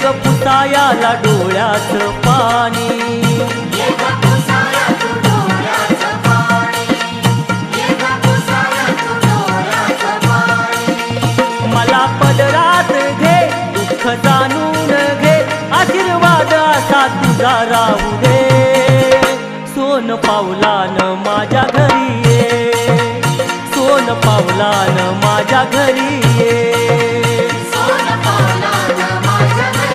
ग पुसायाला डोळ्याचं पाणी, मला पदरात घे दुःख जाणून घे, आशीर्वाद असा तुझा राहू दे। सोन पावलानं माझ्या घरी ये, सोन पावलानं माझ्या घरी ये।